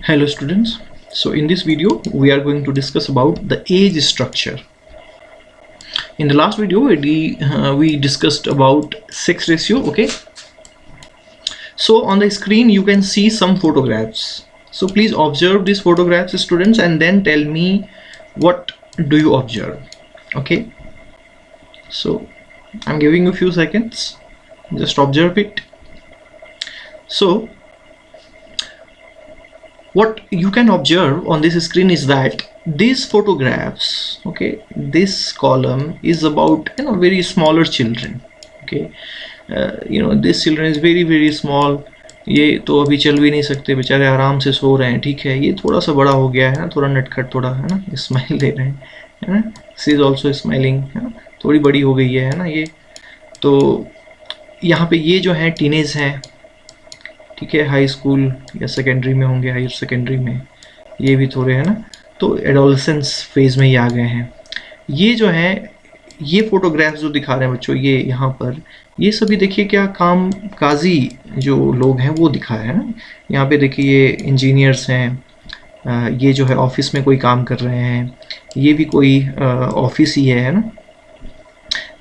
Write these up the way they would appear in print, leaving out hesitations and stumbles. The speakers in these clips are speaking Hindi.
Hello students. So in this video we are going to discuss about the age structure. In the last video we discussed about sex ratio. Okay, so on the screen you can see some photographs. So please observe these photographs, students, and then tell me what do you observe. Okay, so I'm giving you a few seconds, just observe it. So what you can observe on this screen is that these photographs, okay, this column is about very smaller children. Okay, this children is very small. ये तो अभी चल भी नहीं सकते, बेचारे आराम से सो रहे हैं. ठीक है, ये थोड़ा सा बड़ा हो गया है ना, थोड़ा नटखट, थोड़ा है ना, स्माइल दे रहे हैं, है ना, सी इज ऑल्सो स्माइलिंग, है ना, थोड़ी बड़ी हो गई है ना ये. तो यहाँ पे ये जो है टीनेज हैं. ठीक है, हाई स्कूल या सेकेंडरी में होंगे, हायर सेकेंडरी में. ये भी थोड़े है ना, तो एडोलसेंस फेज में ही आ गए हैं. ये जो है, ये फोटोग्राफ्स जो दिखा रहे हैं बच्चों, ये यहाँ पर, ये सभी देखिए क्या काम काजी जो लोग हैं वो दिखाया है ना. यहाँ पे देखिए ये इंजीनियर्स हैं, ये जो है ऑफिस में कोई काम कर रहे हैं, ये भी कोई ऑफिस ही है ना.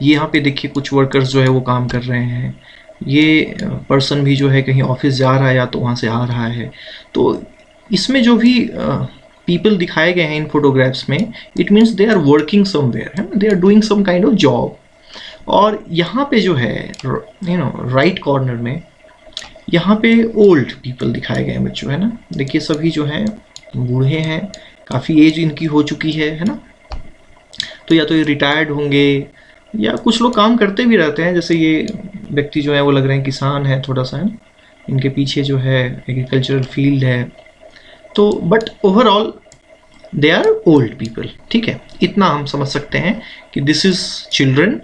ये यहाँ पे देखिए कुछ वर्कर्स जो है वो काम कर रहे हैं. ये पर्सन भी जो है कहीं ऑफिस जा रहा है या तो वहाँ से आ रहा है. तो इसमें जो भी पीपल दिखाए गए हैं इन फोटोग्राफ्स में, it means they are working somewhere, है ना, they are doing some kind of job. और यहाँ पे जो है राइट कॉर्नर में यहाँ पे ओल्ड पीपल दिखाए गए हैं बच्चों, है ना. देखिए सभी जो हैं बूढ़े हैं, काफ़ी एज इनकी हो चुकी है ना. तो या तो ये रिटायर्ड होंगे या कुछ लोग काम करते भी रहते हैं. जैसे ये व्यक्ति जो है वो लग रहे हैं किसान है थोड़ा सा, है ना. इनके पीछे जो है एग्रीकल्चरल फील्ड है. तो but overall they are old people. ठीक है, इतना हम समझ सकते हैं कि this is children,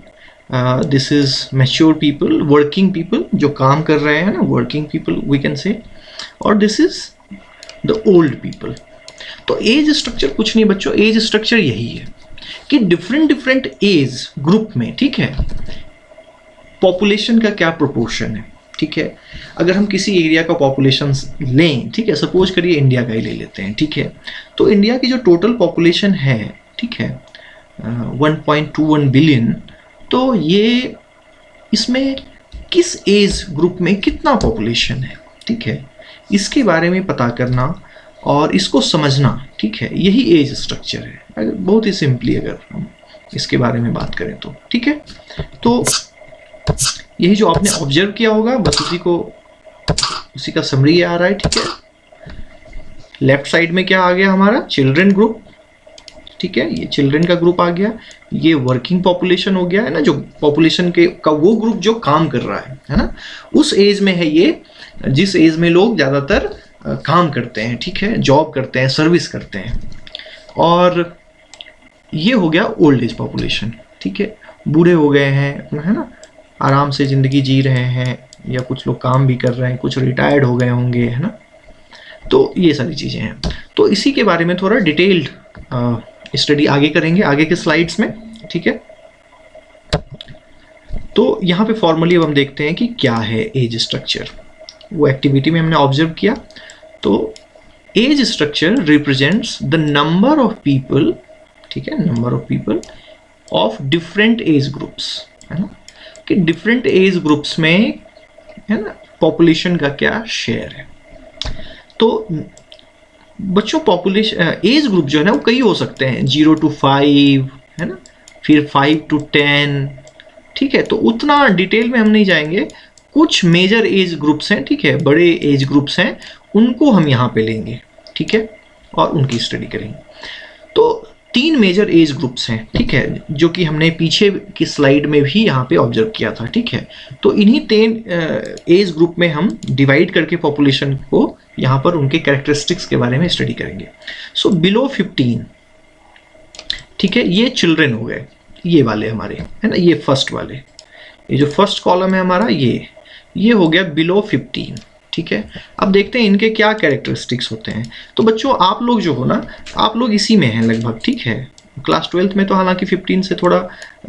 this is mature people, working people जो काम कर रहे हैं ना, working people we can say, और this is the old people. तो एज स्ट्रक्चर कुछ नहीं बच्चों, एज स्ट्रक्चर यही है कि डिफरेंट एज ग्रुप में, ठीक है, पॉपुलेशन का क्या प्रोपोर्शन है. ठीक है, अगर हम किसी एरिया का पॉपुलेशन लें, ठीक है, सपोज करिए इंडिया का ही ले लेते हैं. ठीक है, तो इंडिया की जो टोटल पॉपुलेशन है, ठीक है, 1.21 बिलियन. तो ये इसमें किस एज ग्रुप में कितना पॉपुलेशन है, ठीक है, इसके बारे में पता करना और इसको समझना. ठीक है, यही एज स्ट्रक्चर है. अगर बहुत ही सिंपली अगर हम इसके बारे में बात करें तो, ठीक है, तो यही जो आपने ऑब्जर्व किया होगा बस उसी का समरी आ रहा है. ठीक है, लेफ्ट साइड में क्या आ गया हमारा, चिल्ड्रन ग्रुप. ठीक है, ये चिल्ड्रन का ग्रुप आ गया. ये वर्किंग पॉपुलेशन हो गया, है ना, जो पॉपुलेशन का वो ग्रुप जो काम कर रहा है ना, उस एज में है ये, जिस एज में लोग ज़्यादातर काम करते हैं. ठीक है, जॉब करते हैं, सर्विस करते हैं. और ये हो गया ओल्ड एज पॉपुलेशन. ठीक है, बूढ़े हो गए हैं, है ना, आराम से ज़िंदगी जी रहे हैं, या कुछ लोग काम भी कर रहे हैं, कुछ रिटायर्ड हो गए होंगे, है ना. तो ये सारी चीज़ें हैं. तो इसी के बारे में थोड़ा डिटेल्ड स्टडी आगे करेंगे आगे के स्लाइड्स में. ठीक है, तो यहाँ पे फॉर्मली अब हम देखते हैं कि क्या है एज स्ट्रक्चर. वो एक्टिविटी में हमने ऑब्जर्व किया. तो age structure represents the number of people, ठीक है, number of people of different age groups, है ना, कि डिफरेंट एज ग्रुप्स में, है ना, पॉपुलेशन का क्या शेयर है. तो बच्चों पॉपुलेशन एज ग्रुप जो है ना वो कई हो सकते हैं, 0 to 5, है ना, फिर 5 to 10. ठीक है, तो उतना डिटेल में हम नहीं जाएंगे. कुछ मेजर एज ग्रुप्स हैं, ठीक है, बड़े एज ग्रुप्स हैं, उनको हम यहाँ पे लेंगे. ठीक है, और उनकी स्टडी करेंगे. तो 3 मेजर एज ग्रुप्स हैं, ठीक है, जो कि हमने पीछे की स्लाइड में भी यहाँ पे ऑब्जर्व किया था. ठीक है, तो इन्हीं 3 एज ग्रुप में हम डिवाइड करके पॉपुलेशन को यहाँ पर उनके कैरेक्टरिस्टिक्स के बारे में स्टडी करेंगे. सो बिलो 15, ठीक है, ये चिल्ड्रन हो गए, ये वाले हमारे, है ना, ये फर्स्ट वाले, ये जो फर्स्ट कॉलम है हमारा, ये हो गया बिलो 15. ठीक है, अब देखते हैं इनके क्या कैरेक्टरिस्टिक्स होते हैं. तो बच्चों आप लोग जो हो ना, आप लोग इसी में हैं लगभग. ठीक है, क्लास 12th में तो हालांकि 15 से थोड़ा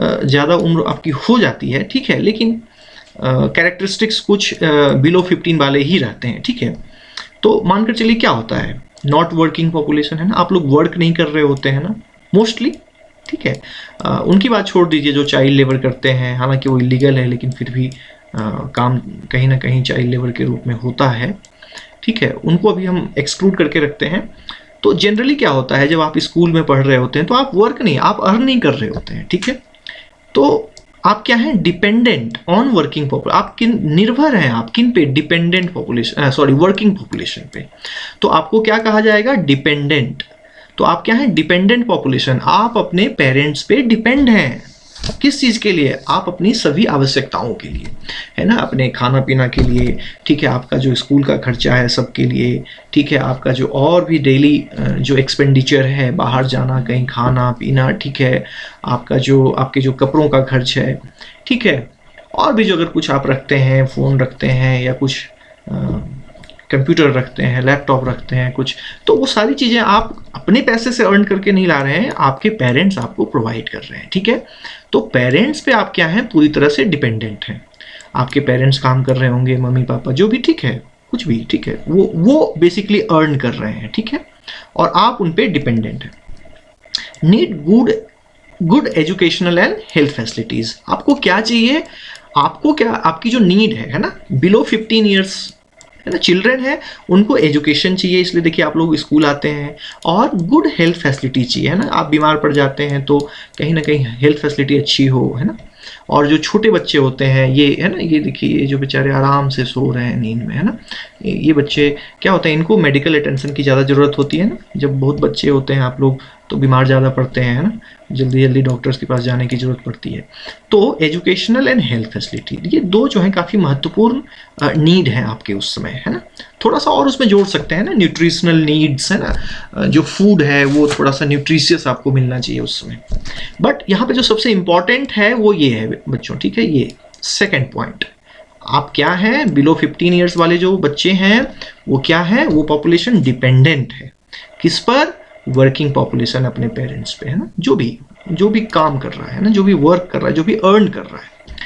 ज़्यादा उम्र आपकी हो जाती है. ठीक है, लेकिन कैरेक्टरिस्टिक्स कुछ बिलो 15 वाले ही रहते हैं. ठीक है, तो मानकर चलिए क्या होता है, नॉट वर्किंग पॉपुलेशन है ना, आप लोग वर्क नहीं कर रहे होते हैं ना मोस्टली, ठीक है। उनकी बात छोड़ दीजिए जो चाइल्ड लेबर करते हैं, हालांकि वो इलीगल है लेकिन फिर भी काम कहीं ना कहीं चाइल्ड लेबर के रूप में होता है, ठीक है, उनको अभी हम एक्सक्लूड करके रखते हैं। तो जनरली क्या होता है, जब आप स्कूल में पढ़ रहे होते हैं तो आप वर्क नहीं, आप अर्न नहीं कर रहे होते हैं, ठीक है। तो आप क्या हैं, डिपेंडेंट ऑन वर्किंग पॉपुलेशन, आप किन निर्भर हैं, आप किन पे, dependent population, sorry working population पे। तो आपको क्या कहा जाएगा, डिपेंडेंट। तो आप क्या हैं, डिपेंडेंट पॉपुलेशन, आप अपने पेरेंट्स पे डिपेंड हैं। किस चीज़ के लिए, आप अपनी सभी आवश्यकताओं के लिए, है ना, अपने खाना पीना के लिए, ठीक है, आपका जो स्कूल का खर्चा है सबके लिए, ठीक है, आपका जो और भी डेली जो एक्सपेंडिचर है, बाहर जाना, कहीं खाना पीना, ठीक है, आपका जो आपके जो कपड़ों का खर्च है, ठीक है, और भी जो अगर कुछ आप रखते हैं, फ़ोन रखते हैं या कुछ कंप्यूटर रखते हैं, लैपटॉप रखते हैं कुछ, तो वो सारी चीज़ें आप अपने पैसे से अर्न करके नहीं ला रहे हैं, आपके पेरेंट्स आपको प्रोवाइड कर रहे हैं, ठीक है। तो पेरेंट्स पे आप क्या हैं, पूरी तरह से डिपेंडेंट हैं। आपके पेरेंट्स काम कर रहे होंगे, मम्मी पापा जो भी, ठीक है, कुछ भी, ठीक है, वो बेसिकली अर्न कर रहे हैं, ठीक है, और आप उन पे डिपेंडेंट हैं। Need good educational and health facilities, आपको क्या चाहिए, आपको क्या, आपकी जो नीड है ना, बिलो 15 ईयर्स है ना, चिल्ड्रन है, उनको एजुकेशन चाहिए, इसलिए देखिए आप लोग स्कूल आते हैं, और गुड हेल्थ फैसिलिटी चाहिए, है ना, आप बीमार पड़ जाते हैं तो कहीं ना कहीं हेल्थ फैसिलिटी अच्छी हो, है ना। और जो छोटे बच्चे होते हैं, ये है ना, ये देखिए, ये जो बेचारे आराम से सो रहे हैं नींद में, है ना, ये बच्चे क्या होता है, इनको मेडिकल अटेंशन की ज़्यादा ज़रूरत होती है ना। जब बहुत बच्चे होते हैं आप लोग तो बीमार ज़्यादा पड़ते हैं, है ना, जल्दी जल्दी डॉक्टर्स के पास जाने की ज़रूरत पड़ती है। तो एजुकेशनल एंड हेल्थ फैसिलिटी, ये दो जो हैं काफ़ी महत्वपूर्ण नीड है आपके उस समय, है ना। थोड़ा सा और उसमें जोड़ सकते हैं ना, न्यूट्रिशनल नीड्स, है ना, जो फूड है वो थोड़ा सा न्यूट्रिशियस आपको मिलना चाहिए उस समय। बट यहाँ पे जो सबसे इम्पॉर्टेंट है वो ये है बच्चों, ठीक है, ये सेकेंड पॉइंट, आप क्या हैं, बिलो 15 ईयर्स वाले जो बच्चे हैं वो क्या है, वो पॉपुलेशन डिपेंडेंट है, किस पर, वर्किंग पॉपुलेशन, अपने पेरेंट्स पे, है ना, जो भी काम कर रहा है ना, जो भी वर्क कर रहा है, जो भी अर्न कर रहा है।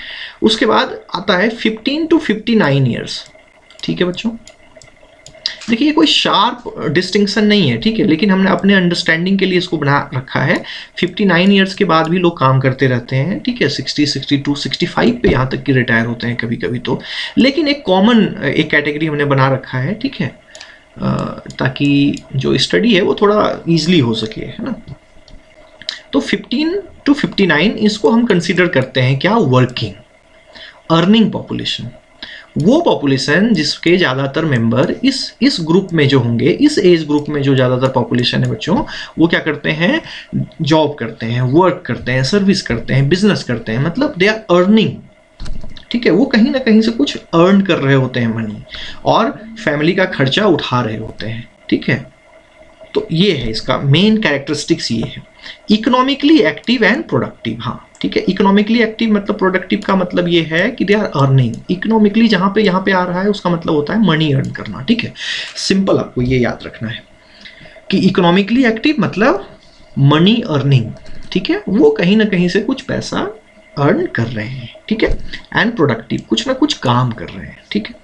उसके बाद आता है 15 to 59 ईयर्स, ठीक है बच्चों। देखिए ये कोई शार्प डिस्टिंक्शन नहीं है, ठीक है, लेकिन हमने अपने अंडरस्टैंडिंग के लिए इसको बना रखा है। 59 ईयर्स के बाद भी लोग काम करते रहते हैं, ठीक है, 60, 62, 65 पे यहाँ तक कि रिटायर होते हैं कभी कभी तो। लेकिन एक कॉमन एक कैटेगरी हमने बना रखा है, ठीक है, ताकि जो स्टडी है वो थोड़ा ईजिली हो सके, है ना। तो 15 to 59 इसको हम कंसिडर करते हैं क्या, वर्किंग अर्निंग पॉपुलेशन, वो पॉपुलेशन जिसके ज़्यादातर मेंबर इस ग्रुप में जो होंगे, इस एज ग्रुप में जो ज़्यादातर पॉपुलेशन है बच्चों, वो क्या करते हैं, जॉब करते हैं, वर्क करते हैं, सर्विस करते हैं, बिजनेस करते हैं, मतलब दे आर अर्निंग, ठीक है, वो कहीं ना कहीं से कुछ अर्न कर रहे होते हैं मनी, और फैमिली का खर्चा उठा रहे होते हैं, ठीक है। तो ये है इसका मेन कैरेक्टरिस्टिक्स, ये है इकोनॉमिकली एक्टिव एंड प्रोडक्टिव। हाँ ठीक है, इकोनॉमिकली एक्टिव मतलब प्रोडक्टिव का मतलब ये है कि दे आर अर्निंग इकोनॉमिकली, जहाँ पे यहाँ पे आ रहा है उसका मतलब होता है मनी अर्न करना, ठीक है, सिंपल आपको ये याद रखना है कि इकोनॉमिकली एक्टिव मतलब मनी अर्निंग, ठीक है, वो कहीं ना कहीं से कुछ पैसा अर्न कर रहे हैं, ठीक है, एंड प्रोडक्टिव कुछ ना कुछ काम कर रहे हैं, ठीक है।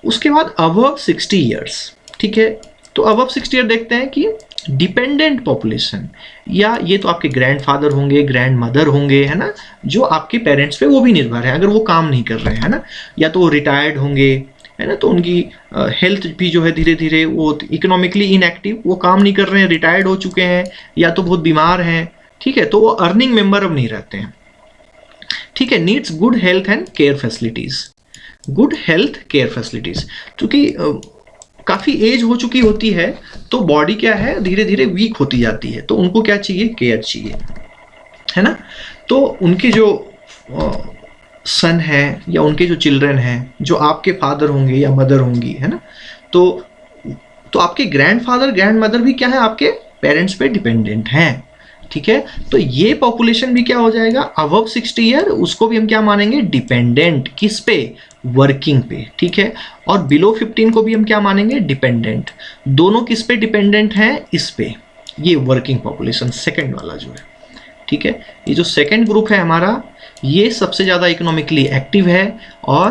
उसके बाद अबव 60 ईयर्स, ठीक है, तो अबव 60 ईयर देखते हैं कि डिपेंडेंट पॉपुलेशन, या ये तो आपके ग्रैंडफादर होंगे, ग्रैंड मदर होंगे, है ना, जो आपके पेरेंट्स पे वो भी निर्भर है अगर वो काम नहीं कर रहे हैं, है ना, या तो वो रिटायर्ड होंगे, है ना, तो उनकी हेल्थ भी जो है धीरे धीरे, वो इकोनॉमिकली इनएक्टिव, वो काम नहीं कर रहे हैं, रिटायर्ड हो चुके हैं, या तो बहुत बीमार हैं, ठीक है, तो वो अर्निंग मेंबर अब नहीं रहते हैं, ठीक है। Needs good health and care facilities, good health care facilities, क्योंकि काफ़ी एज हो चुकी होती है तो बॉडी क्या है धीरे धीरे वीक होती जाती है, तो उनको क्या चाहिए, केयर चाहिए, है ना। तो उनके जो सन है या उनके जो चिल्ड्रन हैं, जो आपके फादर होंगे या मदर होंगी, है ना, तो आपके ग्रैंडफादर ग्रैंड मदर भी क्या है, आपके पेरेंट्स पे डिपेंडेंट हैं, ठीक है। तो ये पॉपुलेशन भी क्या हो जाएगा, अबव 60 ईयर, उसको भी हम क्या मानेंगे, डिपेंडेंट, किस पे, वर्किंग पे, ठीक है। और बिलो 15 को भी हम क्या मानेंगे, डिपेंडेंट, दोनों किस पे डिपेंडेंट हैं, इस पे, ये वर्किंग पॉपुलेशन सेकंड वाला जो है, ठीक है। ये जो सेकंड ग्रुप है हमारा, ये सबसे ज़्यादा इकोनॉमिकली एक्टिव है और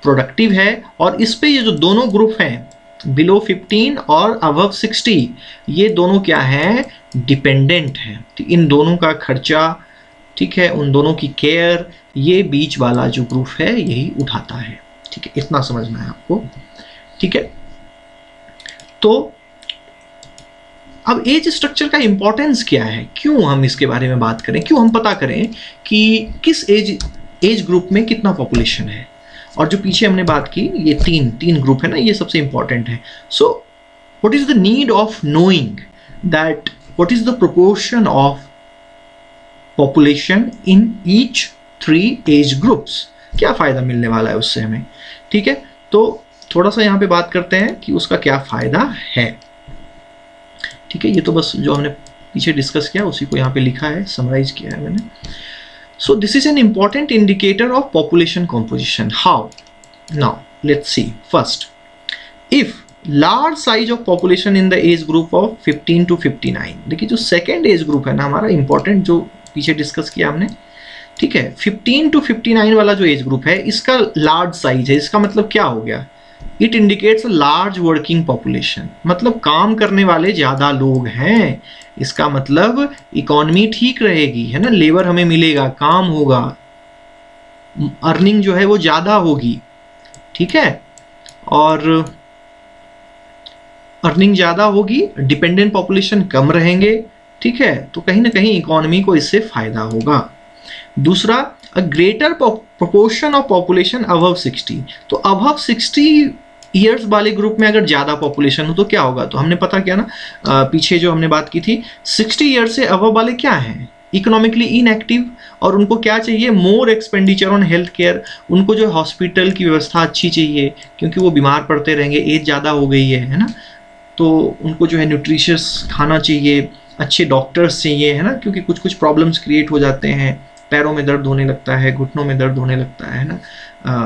प्रोडक्टिव है, और इस पे ये जो दोनों ग्रुप हैं बिलो 15 और अबव 60, ये दोनों क्या है, डिपेंडेंट है। इन दोनों का खर्चा, ठीक है, उन दोनों की केयर, ये बीच वाला जो ग्रुप है यही उठाता है। ठीक है, इतना समझना है आपको। ठीक है, तो अब एज स्ट्रक्चर का इंपॉर्टेंस क्या है, क्यों हम इसके बारे में बात करें, क्यों हम पता करें कि किस एज ग्रुप में कितना पॉपुलेशन है। और जो पीछे हमने बात की, ये तीन ग्रुप है ना, ये सबसे इंपॉर्टेंट है। सो what is the need of knowing that what is the proportion of population in each 3 age groups, क्या फायदा मिलने वाला है उससे हमें। ठीक है, तो थोड़ा सा यहाँ पे बात करते हैं कि उसका क्या फायदा है। ठीक है, ये तो बस जो हमने पीछे डिस्कस किया उसी को यहाँ पे लिखा है, समराइज किया है मैंने। So this is an important indicator of population composition. How? Now let's see. First, if large size of population in the age group of 15 to 59, देखिए जो सेकेंड एज ग्रुप है ना हमारा, इंपॉर्टेंट जो पीछे डिस्कस किया हमने, ठीक है, 15 to 59 वाला जो एज ग्रुप है, इसका लार्ज साइज है। इसका मतलब क्या हो गया, it indicates large working population, मतलब काम करने वाले ज्यादा लोग हैं। इसका मतलब इकोनॉमी ठीक रहेगी, है ना, लेबर हमें मिलेगा, काम होगा, अर्निंग जो है वो ज्यादा होगी। ठीक है, और अर्निंग ज्यादा होगी, डिपेंडेंट पॉपुलेशन कम रहेंगे। ठीक है, तो कहीं ना कहीं इकोनॉमी को इससे फायदा होगा। दूसरा, a greater proportion of population above 60, तो अबव 60 ईयर्स वाले ग्रुप में अगर ज्यादा पॉपुलेशन हो तो क्या होगा, तो हमने पता किया ना, पीछे जो हमने बात की थी, 60 ईयर्स से अबव वाले क्या हैं, इकोनॉमिकली इनएक्टिव, और उनको क्या चाहिए, मोर एक्सपेंडिचर ऑन हेल्थ केयर। उनको जो हॉस्पिटल की व्यवस्था अच्छी चाहिए, क्योंकि वो बीमार पड़ते रहेंगे, एज ज़्यादा हो गई है ना, तो उनको जो है न्यूट्रिशियस खाना चाहिए, अच्छे डॉक्टर्स चाहिए, है ना, क्योंकि कुछ कुछ प्रॉब्लम्स क्रिएट हो जाते हैं, पैरों में दर्द होने लगता है, घुटनों में दर्द होने लगता है ना,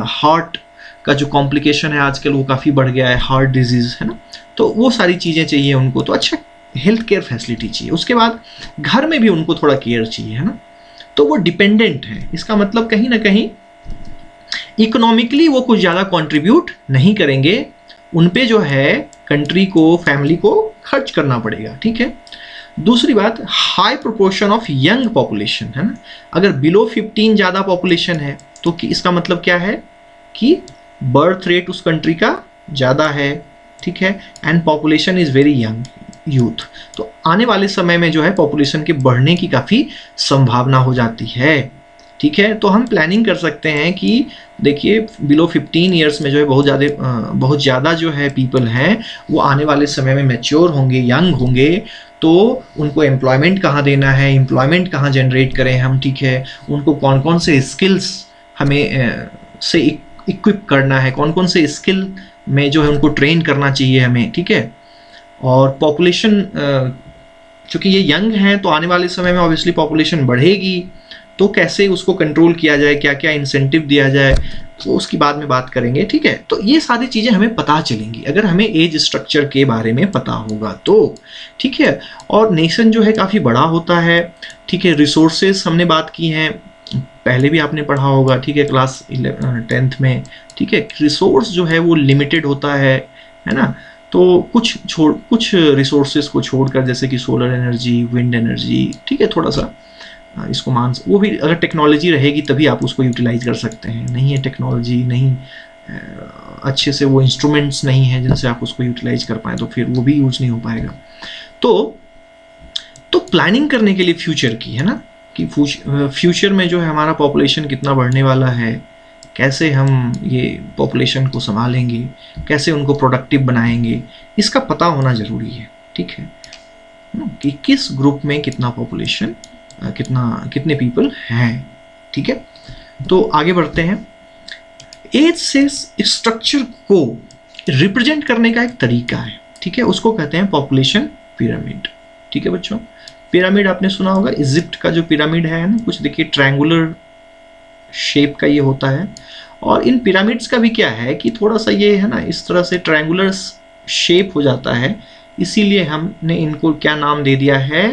हार्ट का जो कॉम्प्लिकेशन है आजकल वो काफ़ी बढ़ गया है, हार्ट डिजीज़, है ना, तो वो सारी चीज़ें चाहिए उनको, तो अच्छा हेल्थ केयर फैसिलिटी चाहिए। उसके बाद घर में भी उनको थोड़ा केयर चाहिए, है ना, तो वो डिपेंडेंट है। इसका मतलब कहीं ना कहीं इकोनॉमिकली वो कुछ ज़्यादा कंट्रीब्यूट नहीं करेंगे, उन पे जो है कंट्री को, फैमिली को खर्च करना पड़ेगा। ठीक है, दूसरी बात, high proportion of young population, है ना, अगर बिलो 15 ज़्यादा पॉपुलेशन है तो कि इसका मतलब क्या है कि बर्थ रेट उस कंट्री का ज़्यादा है। ठीक है, and population is very young, youth, तो आने वाले समय में जो है पॉपुलेशन के बढ़ने की काफ़ी संभावना हो जाती है। ठीक है, तो हम प्लानिंग कर सकते हैं कि देखिए बिलो 15 ईयर्स में जो है बहुत ज़्यादा जो है पीपल हैं, वो आने वाले समय में मैच्योर होंगे, यंग होंगे, तो उनको एम्प्लॉयमेंट कहाँ देना है, एम्प्लॉयमेंट कहाँ जनरेट करें हम। ठीक है, उनको कौन कौन से स्किल्स हमें से इक्विप करना है, कौन कौन से स्किल में जो है उनको ट्रेन करना चाहिए हमें। ठीक है, और पॉपुलेशन चूँकि ये यंग हैं तो आने वाले समय में ऑब्वियसली पॉपुलेशन बढ़ेगी, तो कैसे उसको कंट्रोल किया जाए, क्या क्या इंसेंटिव दिया जाए, तो उसकी बाद में बात करेंगे। ठीक है, तो ये सारी चीज़ें हमें पता चलेंगी अगर हमें एज स्ट्रक्चर के बारे में पता होगा तो। ठीक है, और नेशन जो है काफ़ी बड़ा होता है। ठीक है, रिसोर्सेज हमने बात की हैं, पहले भी आपने पढ़ा होगा, ठीक है, क्लास 10th में। ठीक है, रिसोर्स जो है वो लिमिटेड होता है ना, तो कुछ रिसोर्सेज को छोड़कर, जैसे कि सोलर एनर्जी, विंड एनर्जी, ठीक है, थोड़ा सा इसको वो भी अगर टेक्नोलॉजी रहेगी तभी आप उसको यूटिलाइज कर सकते हैं। नहीं है टेक्नोलॉजी, नहीं अच्छे से वो इंस्ट्रूमेंट्स नहीं है जिनसे आप उसको यूटिलाइज कर पाएँ, तो फिर वो भी यूज नहीं हो पाएगा। तो प्लानिंग करने के लिए फ्यूचर की, है ना, कि फ्यूचर में जो है हमारा पॉपुलेशन कितना बढ़ने वाला है, कैसे हम ये पॉपुलेशन को संभालेंगे, कैसे उनको प्रोडक्टिव बनाएंगे, इसका पता होना ज़रूरी है। ठीक है, कि किस ग्रुप में कितना पॉपुलेशन, कितने पीपल हैं। ठीक है, तो आगे बढ़ते हैं। एज से स्ट्रक्चर को रिप्रेजेंट करने का एक तरीका है। ठीक है, उसको कहते हैं पॉपुलेशन पिरामिड। ठीक है बच्चों, पिरामिड आपने सुना होगा, इजिप्ट का जो पिरामिड है ना, कुछ देखिए ट्रायंगुलर शेप का ये होता है। और इन पिरामिड्स का भी क्या है कि थोड़ा सा ये है ना, इस तरह से ट्रायंगुलर शेप हो जाता है, इसीलिए हमने इनको क्या नाम दे दिया है,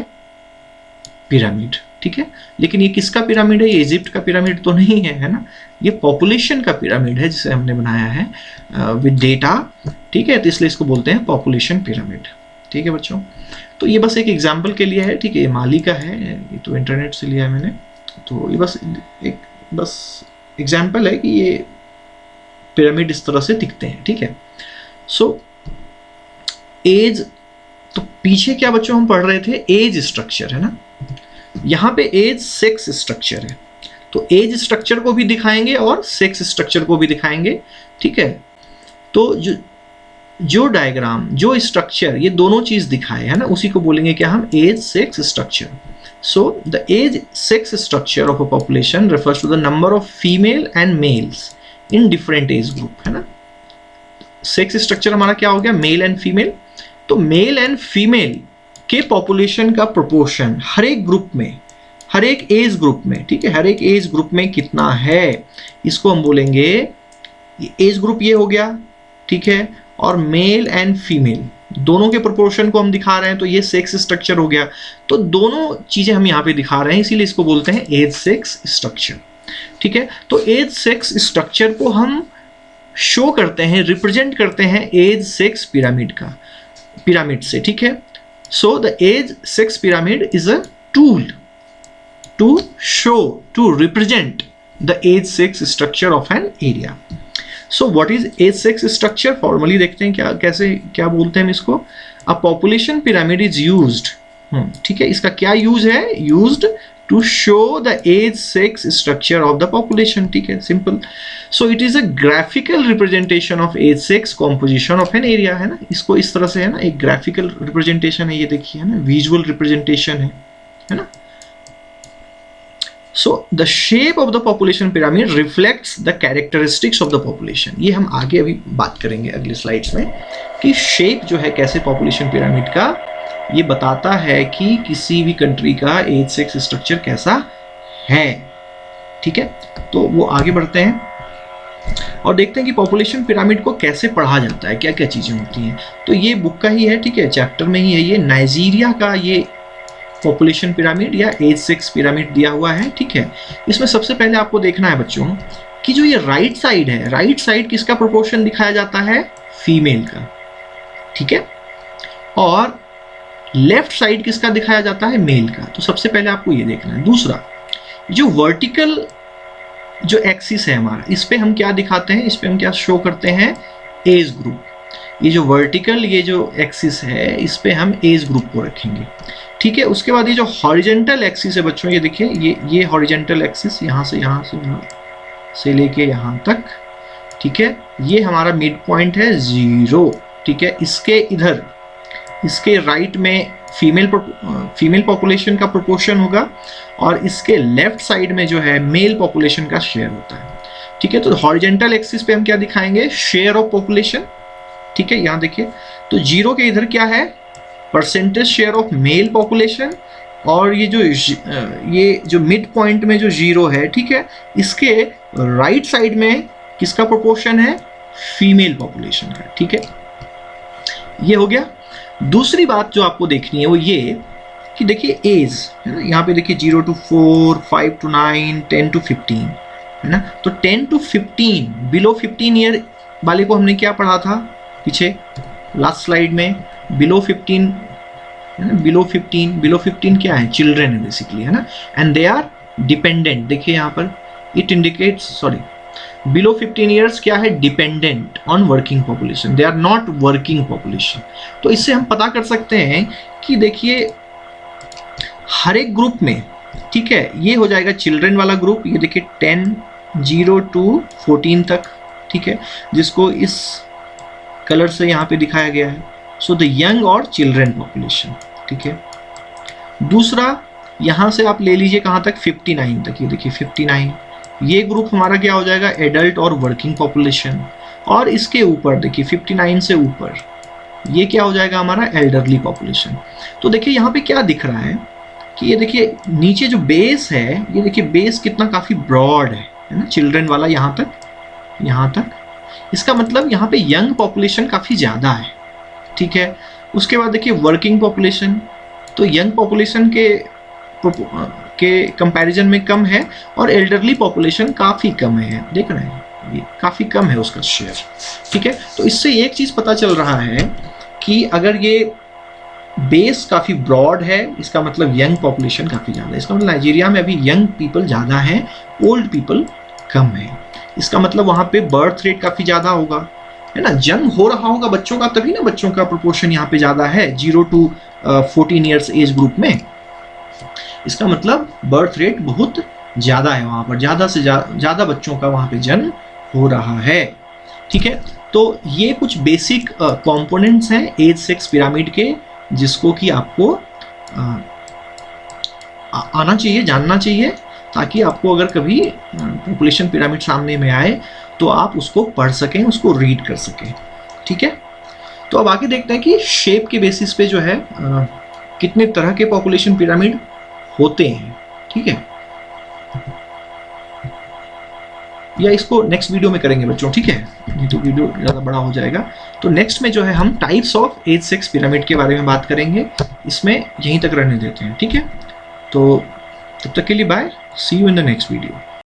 पिरामिड। ठीक है। लेकिन ये किसका पिरामिड है? ये इजिप्ट का पिरामिड तो नहीं है, है ना। ये पॉपुलेशन का पिरामिड है जिसे हमने बनाया है विद डेटा, ठीक है। तो इसलिए इसको बोलते हैं पॉपुलेशन पिरामिड, ठीक है बच्चों। तो ये बस एक एग्जाम्पल के लिए है, ठीक है। ये माली का है, ये तो इंटरनेट से लिया है मैंने। तो ये बस एग्जाम्पल है कि ये पिरामिड इस तरह से दिखते हैं, ठीक है। सो एज, तो पीछे क्या बच्चों हम पढ़ रहे थे? एज स्ट्रक्चर, है ना। यहाँ पे एज सेक्स स्ट्रक्चर है, तो एज स्ट्रक्चर को भी दिखाएंगे और सेक्स स्ट्रक्चर को भी दिखाएंगे, ठीक है। तो जो डायग्राम, जो स्ट्रक्चर ये दोनों चीज दिखाए, है ना, उसी को बोलेंगे क्या हम? Age sex structure. So the age sex structure of a population refers to the number of female and males in different age group, है ना। सेक्स स्ट्रक्चर हमारा क्या हो गया? Male and female. तो मेल एंड फीमेल के पॉपुलेशन का प्रोपोर्शन हर एक ग्रुप में, हर एक एज ग्रुप में, ठीक है, हर एक एज ग्रुप में कितना है, इसको हम बोलेंगे एज ग्रुप। ये हो गया, ठीक है। और मेल एंड फीमेल दोनों के प्रोपोर्शन को हम दिखा रहे हैं, तो ये सेक्स स्ट्रक्चर हो गया। तो दोनों चीजें हम यहाँ पे दिखा रहे हैं, इसीलिए इसको बोलते हैं एज सेक्स स्ट्रक्चर, ठीक है। तो एज सेक्स स्ट्रक्चर को हम शो करते हैं, रिप्रेजेंट करते हैं एज सेक्स पिरामिड से, ठीक है। So the age sex pyramid is a tool to show, to represent the age sex structure of an area. So what is age sex structure? Formally देखते हैं क्या बोलते हैं हम इसको। A population pyramid is used, ठीक है। इसका क्या यूज है? Used to show the age sex structure of the population, ठीक है, simple. So it is a graphical representation of age sex composition of an area, है ना। इसको इस तरह से, है ना, एक ग्राफिकल रिप्रेजेंटेशन है, ये देखिए, है ना, विजुअल रिप्रेजेंटेशन है ना। So the shape of the population pyramid reflects the characteristics of the population. ये हम आगे अभी बात करेंगे अगले स्लाइड्स में कि शेप जो है कैसे पॉपुलेशन पिरामिड का ये बताता है कि किसी भी कंट्री का एज सेक्स स्ट्रक्चर कैसा है, ठीक है। तो वो आगे बढ़ते हैं और देखते हैं कि पॉपुलेशन पिरामिड को कैसे पढ़ा जाता है, क्या क्या चीजें होती हैं। तो ये बुक का ही है, ठीक है, चैप्टर में ही है। ये नाइजीरिया का ये पॉपुलेशन पिरामिड या एज सेक्स पिरामिड दिया हुआ है, ठीक है। इसमें सबसे पहले आपको देखना है बच्चों कि जो ये राइट साइड है, राइट साइड किसका प्रोपोर्शन दिखाया जाता है? फीमेल का, ठीक है। और लेफ्ट साइड किसका दिखाया जाता है? मेल का। तो सबसे पहले आपको ये देखना है। दूसरा, जो वर्टिकल जो एक्सिस है हमारा, इस पे हम क्या दिखाते हैं? इस पे हम क्या शो करते हैं? Age group. ये जो वर्टिकल ये जो एक्सिस है, इस पे हम एज ग्रुप को रखेंगे, ठीक है। उसके बाद ये जो हॉरिजेंटल एक्सिस है बच्चों, ये देखिए, ये हॉरिजेंटल एक्सिस यहाँ से लेके यहाँ तक, ठीक है। ये हमारा मिड पॉइंट है 0, ठीक है। इसके इधर, इसके राइट में फीमेल पॉपुलेशन का प्रोपोर्शन होगा और इसके लेफ्ट साइड में जो है मेल पॉपुलेशन का शेयर होता है, ठीक है। तो हॉरिजेंटल एक्सिस पे हम क्या दिखाएंगे? शेयर ऑफ पॉपुलेशन, ठीक है। यहाँ देखिए, तो 0 के इधर क्या है? Percentage share of male population. और ये जो मिड पॉइंट में जो 0 है, ठीक है, इसके राइट साइड में किसका प्रोपोर्शन है? फीमेल पॉपुलेशन का, ठीक है। ये हो गया। दूसरी बात जो आपको देखनी है वो ये कि देखिए एज, है ना, यहाँ पे देखिए 0 to 4, 5 to 9, 10 to 15, है ना। तो 10 to 15, बिलो 15 ईयर वाले को हमने क्या पढ़ा था पीछे लास्ट स्लाइड में? बिलो 15, है ना। बिलो 15 क्या है? चिल्ड्रेन है बेसिकली, है ना। And they are dependent. देखिए यहाँ पर it indicates, sorry, below 15 years क्या है? Dependent on working population, they are not working population. तो इससे हम पता कर सकते हैं कि देखिए हर एक ग्रुप में, ठीक है, ये हो जाएगा चिल्ड्रेन वाला ग्रुप। ये देखिए 0 to 14 तक, ठीक है, जिसको इस कलर से यहाँ पे दिखाया गया है। सो द यंग और चिल्ड्रेन पॉपुलेशन, ठीक है। दूसरा, यहाँ से आप ले लीजिए कहाँ तक? 59 तक। ये देखिए 59, ये ग्रुप हमारा क्या हो जाएगा? एडल्ट और वर्किंग पॉपुलेशन। और इसके ऊपर देखिए 59 से ऊपर ये क्या हो जाएगा? हमारा एल्डरली पॉपुलेशन। तो देखिए यहाँ पे क्या दिख रहा है कि ये देखिए नीचे जो बेस है, ये देखिए बेस कितना काफ़ी ब्रॉड है ना, चिल्ड्रेन वाला यहाँ तक। इसका मतलब यहाँ पे यंग पॉपुलेशन काफ़ी ज़्यादा है, ठीक है। उसके बाद देखिए वर्किंग पॉपुलेशन, तो यंग पॉपुलेशन के कंपैरिजन में कम है, और एल्डरली पॉपुलेशन काफ़ी कम है, देख रहे हैं ये काफ़ी कम है उसका शेयर। ठीक है, तो इससे एक चीज़ पता चल रहा है कि अगर ये बेस काफ़ी ब्रॉड है, इसका मतलब यंग पॉपुलेशन काफ़ी ज़्यादा है। इसका मतलब नाइजीरिया में अभी यंग पीपल ज़्यादा हैं, ओल्ड पीपल कम है। इसका मतलब वहाँ पे बर्थ रेट काफ़ी ज़्यादा होगा, है ना, जन्म हो रहा होगा बच्चों का, तभी ना बच्चों का प्रोपोर्शन यहाँ पे ज़्यादा है 0 to 14 ईयर्स एज ग्रुप में। इसका मतलब बर्थ रेट बहुत ज़्यादा है वहाँ पर, ज़्यादा से ज़्यादा बच्चों का वहाँ पे जन्म हो रहा है। ठीक है, तो ये कुछ बेसिक कंपोनेंट्स हैं एज सेक्स पिरामिड के, जिसको कि आपको आना चाहिए, जानना चाहिए, ताकि आपको अगर कभी पॉपुलेशन पिरामिड सामने में आए तो आप उसको पढ़ सकें, उसको रीड कर सकें। ठीक है, तो अब आगे देखते हैं कि शेप के बेसिस पे जो है कितने तरह के पॉपुलेशन पिरामिड होते हैं। ठीक है, या इसको नेक्स्ट वीडियो में करेंगे बच्चों, ठीक है, नहीं तो वीडियो ज़्यादा बड़ा हो जाएगा। तो नेक्स्ट में जो है हम types of age sex pyramid के बारे में बात करेंगे, इसमें यहीं तक रहने देते हैं। ठीक है, तो तब तक के लिए bye, see you in the next video.